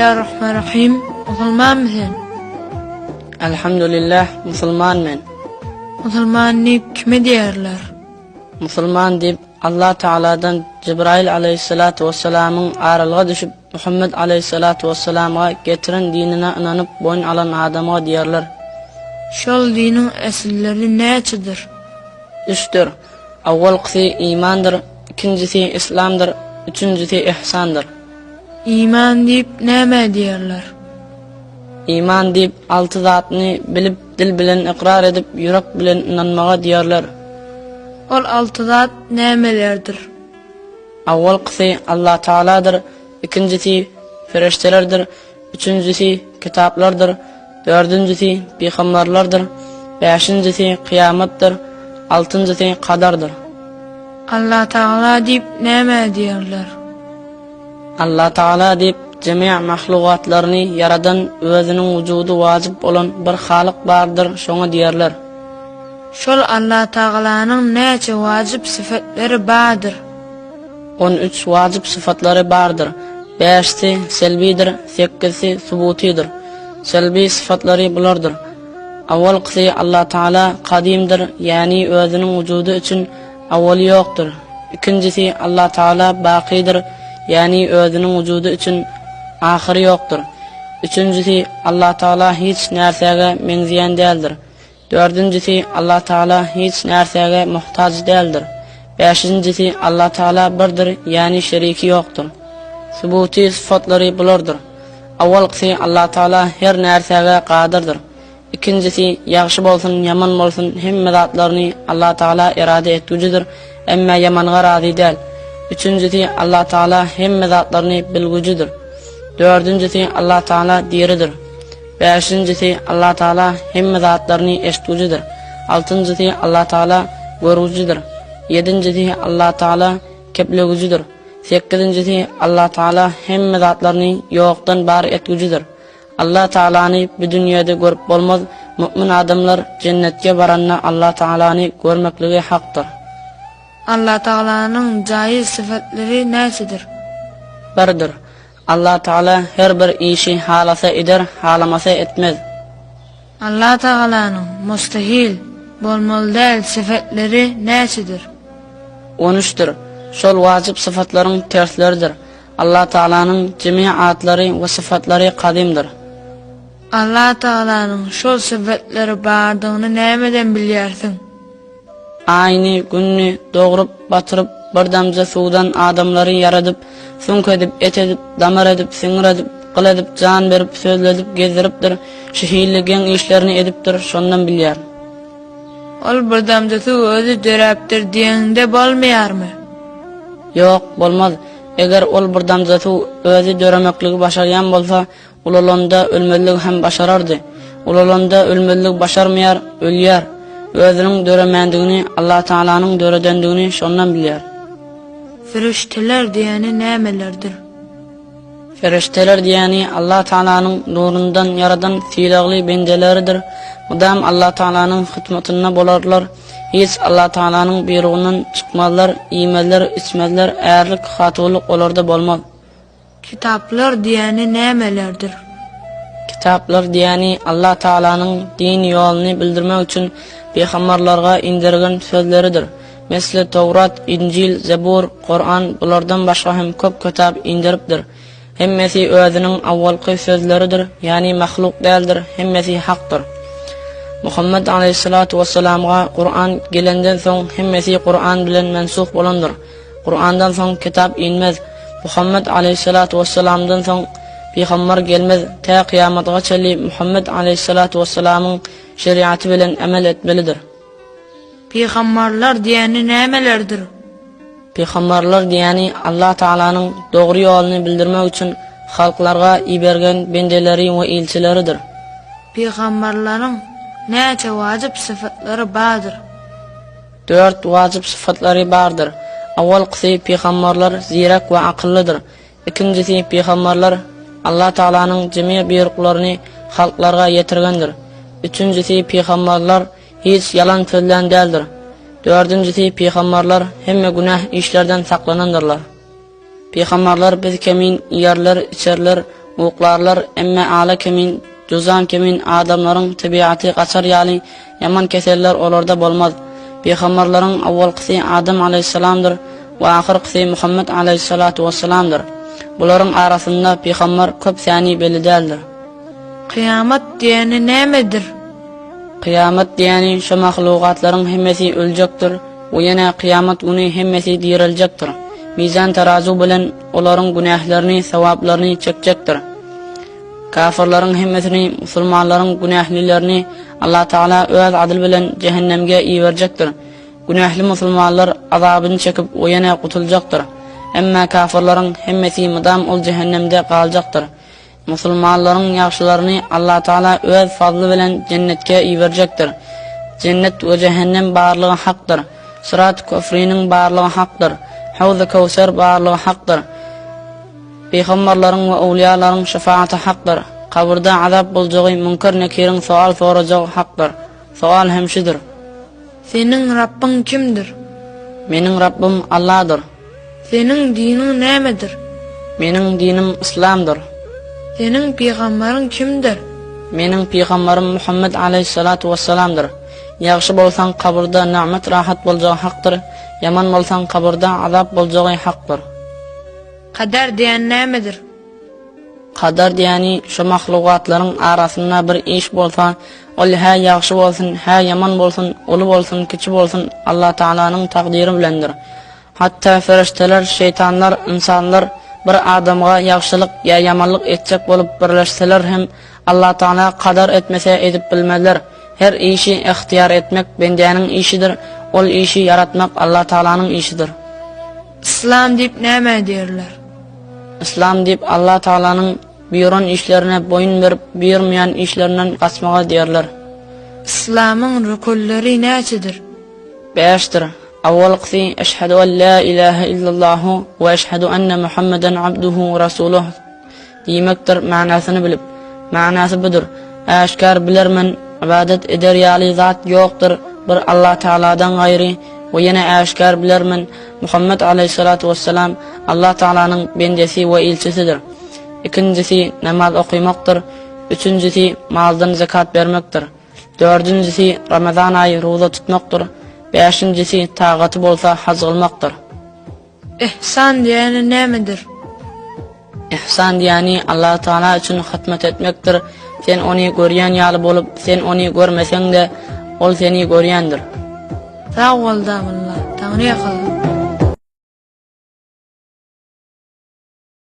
Bismillahirrahmanirrahim. Musulman mısın? Elhamdülillah Müslüman men. Musulman deyip kime diyerler? Müslüman deyip Allah Teala'dan Cibrail aleyhissalatu vesselam'ın aralığa düşüp Muhammed aleyhissalatu vesselam'a getiren dinine inanıp boyun alan adama diyerler. Şol dinin esilleri neçidir? Üçtür. Avvalkisi imandır, ikincisi İslam'dır, üçüncüsü ihsandır. İman deyip neme diyerler? İman deyip altı zatını bilip dil bilen ikrar edip yürek bilen inanmağa diyerler. Ol altı zat nemelerdir? Avvalkisi Allah Teala'dır, ikincisi feriştelerdir, üçüncüsü kitaplardır, dördüncüsü peygamberlerdir, beşincisi kıyamettir, altıncısı kadardır. Allah Teala deyip neme diyerler? Allah Teala deyip cemi' mahlukatlarını yaradan özünün vücudu vacip olan bir halık bardır, şonu diyerler. Şol Allah Teala'nın neçe vacip sıfatları bardır? 13 vacip sıfatları bardır. 5'si selbidir, 8'si subutidir. Selbi sıfatları bulardır. Avvalkisi Allah Teala kadimdir, yani özünün vücudu için avvali yoktur. İkincisi Allah Teala bakidir, yani özünün vücudu için ahiri yoktur. Üçüncüsü Allah Teala hiç nersege menziyen değildir. Dördüncüsü Allah Teala hiç nersege muhtaç değildir. Beşincisi Allah Teala birdir, yani şeriki yoktur. Subuti sıfatları bulardır. Avvalkisi Allah Teala her nersege kadirdir. İkincisi yaxşı bolsun, yaman bolsun, hem zatlarını Allah Teala irade etücüdür, emma yamanğa razı değil. Üçüncüsü Allah Teala hem zatlarını bilgücüdür. Dördüncüsü Allah Teala diridir. Beşincisi Allah Teala hem zatlarını eşitücüdür. Altıncısı Allah Teala görücüdür. Yedincisi Allah Teala keplegücüdür. Sekizincisi Allah Teala hem zatlarını yoktan bar etücüdür. Allah Teala'nı bu dünyada görüp bolmaz, mümin adamlar cennetke baranna Allah Teala'nı görmekligi haktır. Allah Teala'nın caiz sıfatları neçidir? Birdir. Allah Teala her bir işi halasa eder, halamasa etmez. Allah Teala'nın mustahil, bolmalı değil sıfatları neçidir? 13'tür. Şol vacip sıfatların tersleridir. Allah Teala'nın cemi atları ve sıfatları kadimdir. Allah Teala'nın şol sıfatları bardığını nemeden biliyorsun? Aynı günni doğurup batırıp bir damca sudan adamları yaradıp, sunk edip, et edip, damar edip, sinir edip, kıl edip, can verip, sözledip, gezdiripdir, şehirligen işlerini edipdir, şondan bilyar. Ol bir damca su özü döreptir diyende bolmayar mı? Yok, bolmaz. Eger ol bir damca su özü döremekligi başaryan bolsa, ulalanda ölmelilik hem başarardı. Ulalanda ölmelilik başarmayar, ölüyer. Özünün döremendigini, Allah Teala'nın döredendigini şondan bilyar. Ferişteler diyeni nemelerdir? Ferişteler diyeni Allah Teala'nın nurundan yaradan silahlı bendeleridir. Mudam Allah Teala'nın hizmetine bolarlar. Hiç Allah Teala'nın buyruğundan çıkmazlar, imeller, içmezler, eğerlik, hatırlık olarda bolmaz. Kitaplar diyeni nemelerdir? Kitaplar diyeni Allah Teala'nın din yolunu bildirmek için peygamberlarga indirgen sözleridir. Mesela Tevrat, İncil, Zebur, Kur'an bulardan başka hem köp kitap indiripdir. Hemmesi özünün avvalki sözleridir, yani mahluk değildir, hemmesi haktır. Muhammed aleyhissalatu vesselam'a Kur'an gelenden son hemmesi Kur'an bilen mensuh bolandır. Kur'andan son kitap inmez. Muhammed aleyhissalatu vesselam'dan son peygamber gelmez. Ta kıyametga çeli Muhammed aleyhissalatu vesselam'ın şeriatı bilen amel etmelidir. Peygamberler diyeni nemelerdir? Peygamberler diyeni Allah Teala'nın doğru yolunu bildirmek için halklarga ibergen bendeleri ve elçileridir. Peygamberlerin neçe vacip sıfatları bardır? 4 vacip sıfatları bardır. Avvalkisi peygamberler zirek ve akıllıdır. İkincisi peygamberler Allah Teala'nın cemi buyruklarını halklarga yetirgendir. Üçüncüsü peygamberler hiç yalan sözlen değildir. Dördüncüsü peygamberler hemme günah işlerden saklanandırlar. Peygamberler biz kemin yerler, içerler Uqlarlar emme ala kemin, cuzan kemin adamların tabiatı qaçar yali yaman keseller olarda bolmaz. Peygamberlerin awvalqisi Adam aleyhisselamdır ve ahirqisi Muhammed aleyhissalatu vesselamdır. Buların arasında peygamber köp sani belli değildir. Kıyamet diyeni nemedir? Kıyamet diyeni şu mahluqatların hemmesi ölecektir. O yana kıyamet günü hemmesi dirilecektir. Mizan terazu bilen onların günahlarını, sevaplarını çekecektir. Kafirlerin hemmesini, musulmanların günahlilerini Allah Teala öz adil bilen cehennemge iverecektir. Günahli musulmanlar azabını çekip o yana kutulacaktır. Emma kafirlerin hemmesi mudam ol cehennemde kalacaktır. Musulmanların yaxşılarını Allah Teala öz fazlı bilen cennetke iverecektir. Cennet ve cehennem barlığı haktır. Sırat küfrinin barlığı haktır. Havz-ı Kevser barlığı haktır. Peygamberlerin ve awliyaların şefaati haktır. Kabirde azap bulacağı münkar nekirin sual soracağı haktır. Sual hemşidir. Senin Rabbin kimdir? Menin Rabbim Allah'dır. Senin dinin nemedir? Menin dinim İslam'dır. Senin peygamberin kimdir? Menin peygamberim Muhammed aleyhissalatu vesselam'dır. Yaxşı bolsan kabirde nimet rahat bulacağı haktır. Yaman bolsan kabirde azap bulacağı haktır. Kader diyen nemedir? Kader diyeni şu mahluqatların arasında bir iş bolsa, ol ha yaxşı bolsun, ha yaman bolsun, ulu bolsun, kiçi bolsun, Allah Taala'nın takdiri bilendir. Hatta ferişteler, şeytanlar, insanlar bir adamga yaxşılık ya yamanlık etcek bolup birleşseler hem Allah Taala kader etmese edip bilmezler. Her işi ihtiyar etmek bendenin işidir. Ol işi yaratmak Allah Taala'nın işidir. İslam deyip neme derler? İslam deyip Allah Taala'nın buyuran işlerine boyun verip buyurmayan işlerinden kaçmağa derler. İslam'ın rükunleri neçidir? 5'tir. Awwalqisi eşhedü en la ilahe illallah ve eşhedü enne Muhammeden abduhu ve rasuluh demektir manasını bilip. Manası budur. Aşkar bilermen ibadet eder yali zat yoktur bir Allah Taala'dan gayri ve yine aşkar bilermen Muhammed aleyhissalatu vesselam Allah Taala'nın bendesi ve elçisidir. İkincisi namaz okumaktır. Üçüncüsü maldan zekat vermektir. Dördüncüsü Ramazan ayı roza tutmaktır. Beşincisi tağatı bolsa hac kılmaktır. İhsan diyeni nemedir? İhsan diyeni Allah Teala için hizmet etmektir. Sen onu görýän ýaly bolup, sen onu görmesen de ol seni görýändir. Sağ ol da Allah. Tanrı yakal.